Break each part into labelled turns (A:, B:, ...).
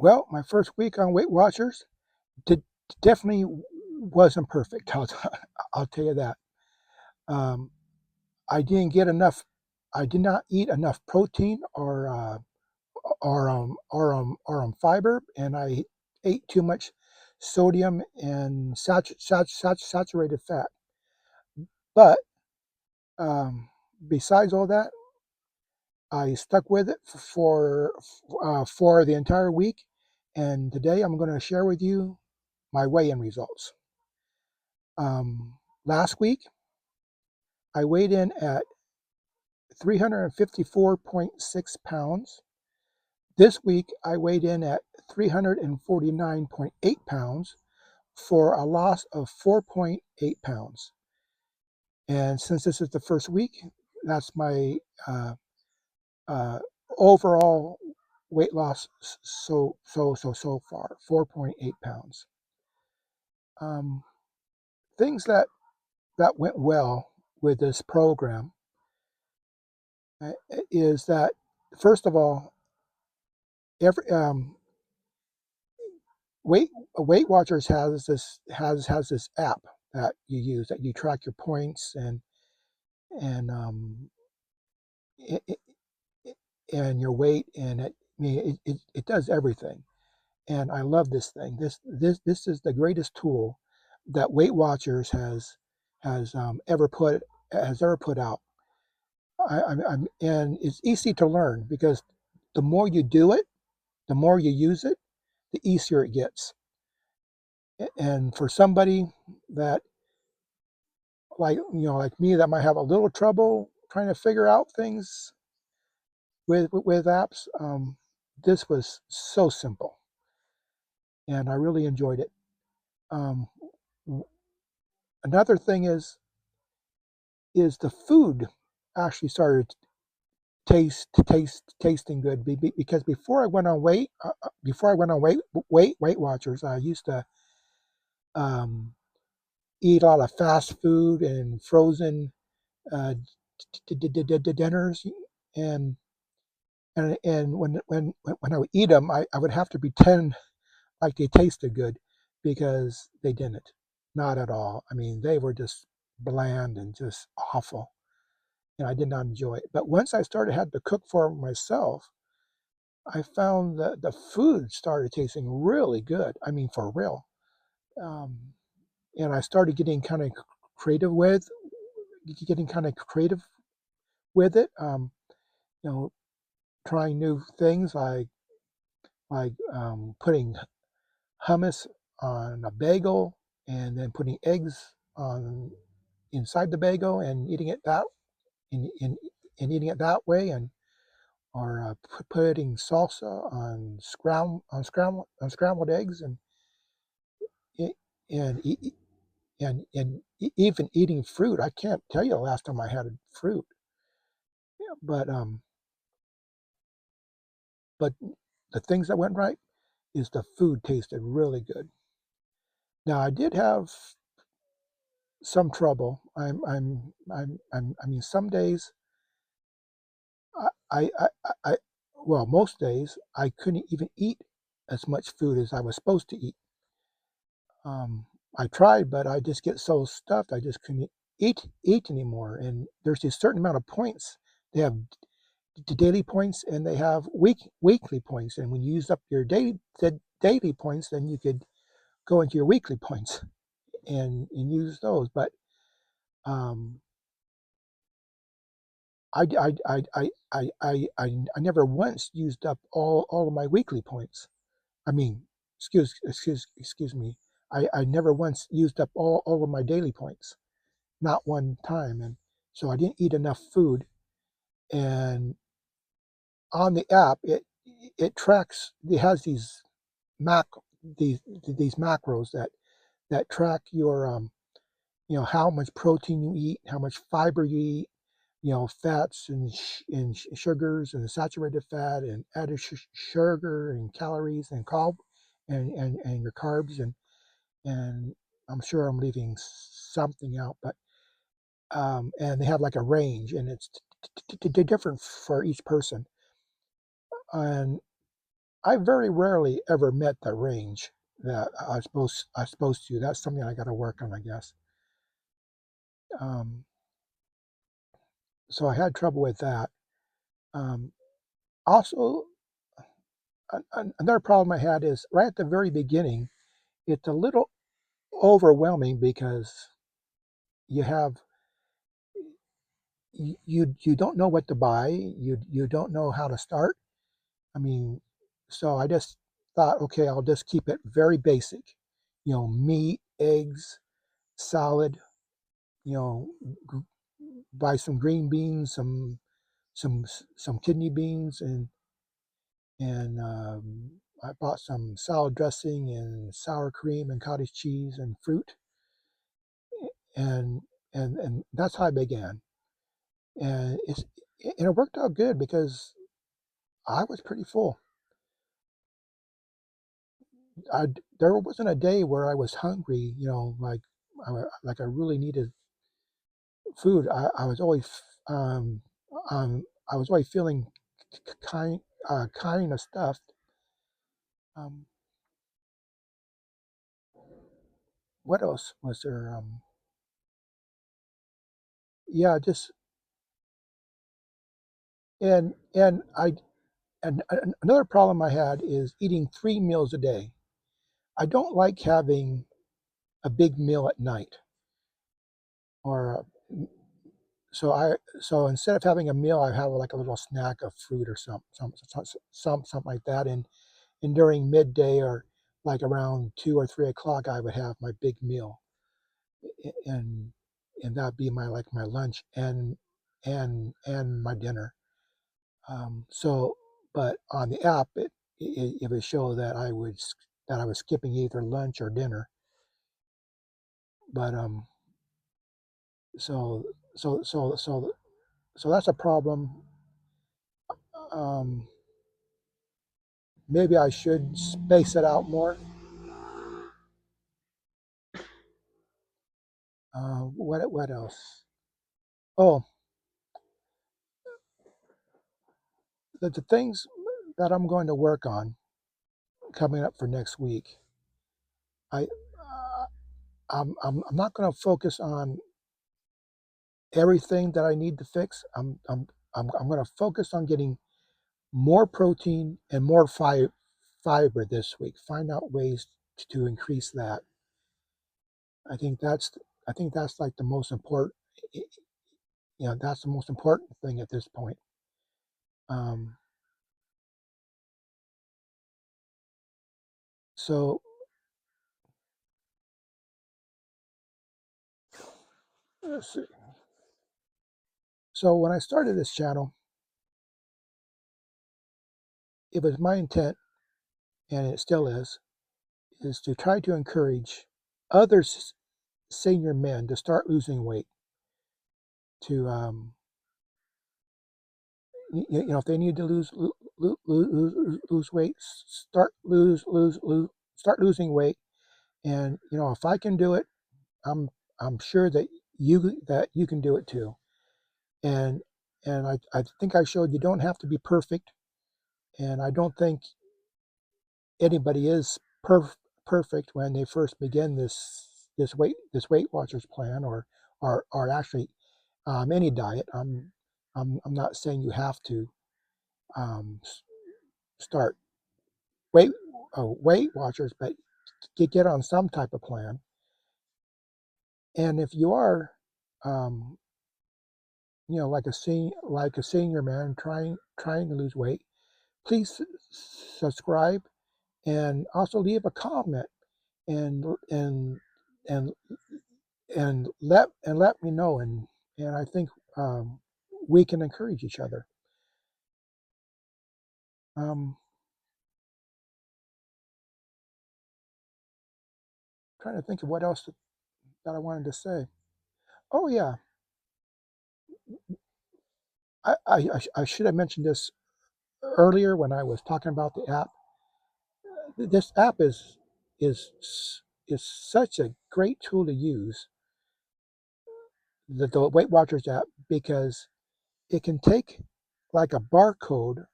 A: Well, my first week on Weight Watchers did, definitely wasn't perfect. I'll tell you that. Um, I didn't get enough. I did not eat enough protein or fiber, and I ate too much sodium and saturated fat. But um, besides all that, I stuck with it for the entire week, and today I'm going to share with you my weigh-in results. Last week, I weighed in at 354.6 pounds. This week, I weighed in at 349.8 pounds for a loss of 4.8 pounds. And since this is the first week, that's my uh, uh, overall weight loss so far, 4.8 pounds. Um, things that went well with this program is that, first of all, every Weight Watchers has this app that you use, that you track your points and it, it, and your weight, and it does everything. And I love this thing. This is the greatest tool that Weight Watchers has ever put out. And it's easy to learn because the more you do it, the more you use it, the easier it gets. And for somebody that, like me, that might have a little trouble trying to figure out things with apps, this was so simple, and I really enjoyed it. Um, Another thing is the food actually started tasting good, because before I went on Weight Watchers, I used to um, eat a lot of fast food and frozen uh, dinners, and and when I would eat them, I would have to pretend like they tasted good, because they didn't, not at all. I mean, they were just bland and just awful, and I did not enjoy it. But once I started had to cook for myself, I found that the food started tasting really good. I mean, for real. Um, and I started creative with getting kind of creative with it. You know, trying new things like putting hummus on a bagel, and then putting eggs on inside the bagel and eating it in, in, eating it that way, and or putting salsa on scrambled eggs, e- and even eating fruit. I can't tell you the last time I had fruit. Yeah, but the things that went right is the food tasted really good. Now I did have some trouble. I mean, some days I, I, I, I, well, most days I couldn't even eat as much food as I was supposed to eat. Um, I tried, but I just get so stuffed I just couldn't eat anymore. And there's a certain amount of points. They have daily points, and they have weekly points. And when you use up your daily points, then you could go into your weekly points and use those. But um, I never once used up all of my weekly points. I mean, excuse me. I never once used up all of my daily points, not one time. And so I didn't eat enough food. And on the app, it tracks. It has mac these macros that track your how much protein you eat, how much fiber you eat, fats and sugars and saturated fat and added sugar and calories and and your carbs, and I'm sure I'm leaving something out, but and they have like a range, and it's different for each person. And I very rarely ever met the range that I was supposed to. That's something I got to work on, I guess. Um, so I had trouble with that. Um, Also, another problem I had is right at the very beginning. It's a little overwhelming because you have you don't know what to buy. You don't know how to start. I mean, so I just thought, okay, I'll just keep it very basic. Meat, eggs, salad. You know, buy some green beans, some kidney beans, and I bought some salad dressing and sour cream and cottage cheese and fruit, and and that's how I began. And it worked out good because I was pretty full. There wasn't a day where I was hungry. Like I really needed food. I was always I was always feeling kind of stuffed. Um, what else was there? Yeah, just and I and another problem I had is eating 3 meals a day. I don't like having a big meal at night, or so instead of having a meal, I have like a little snack of fruit or something like that. And during midday or like around 2 or 3 o'clock, I would have my big meal, and that'd be my lunch and my dinner. So, but on the app, it would show that I was skipping either lunch or dinner. But so so so so so that's a problem. Um, Maybe I should space it out more. What else? Oh, the things that I'm going to work on coming up for next week. I I'm not going to focus on everything that I need to fix. I'm going to focus on getting more protein and more fiber this week. Find out ways to increase that. I think that's I think that's like the most important. That's the most important thing at this point. Um, so let's see. So when I started this channel, it was my intent, and it still is to try to encourage other senior men to start losing weight. To if they need to lose weight, start losing weight. And if I can do it, I'm I'm sure that you can do it too. And I think I showed you don't have to be perfect, and I don't think anybody is perfect when they first begin this Weight Watchers plan, or actually any diet. I'm not saying you have to um, start Weight Weight Watchers, but get on some type of plan. And if you are, um, like a senior man trying to lose weight, please subscribe and also leave a comment, and and and let me know, and I think we can encourage each other. Um, Trying to think of what else that I wanted to say. Oh yeah, I should have mentioned this earlier when I was talking about the app. This app is is such a great tool to use, the Weight Watchers app, because it can take like a barcode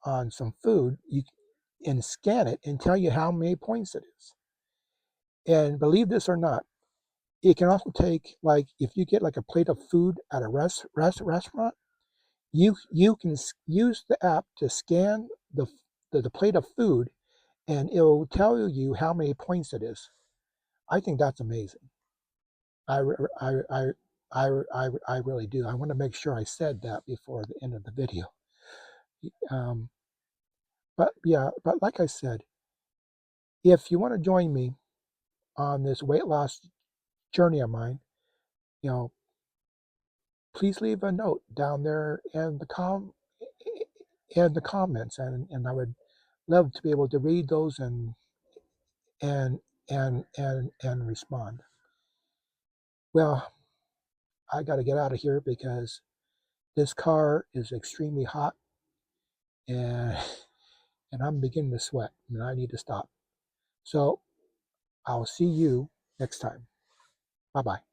A: on some food. and scan it and tell you how many points it is. And believe this or not, it can also take, like, if you get like a plate of food at a restaurant, you can use the app to scan the plate of food, and it'll tell you how many points it is. I think that's amazing. I I I I really do. I want to make sure I said that before the end of the video. Um, but yeah, but like I said, if you want to join me on this weight loss journey of mine, you know, please leave a note down there in the comments, and I would love to be able to read those and and respond. Well, I got to get out of here because this car is extremely hot, and and I'm beginning to sweat and I need to stop. So I'll see you next time. Bye bye.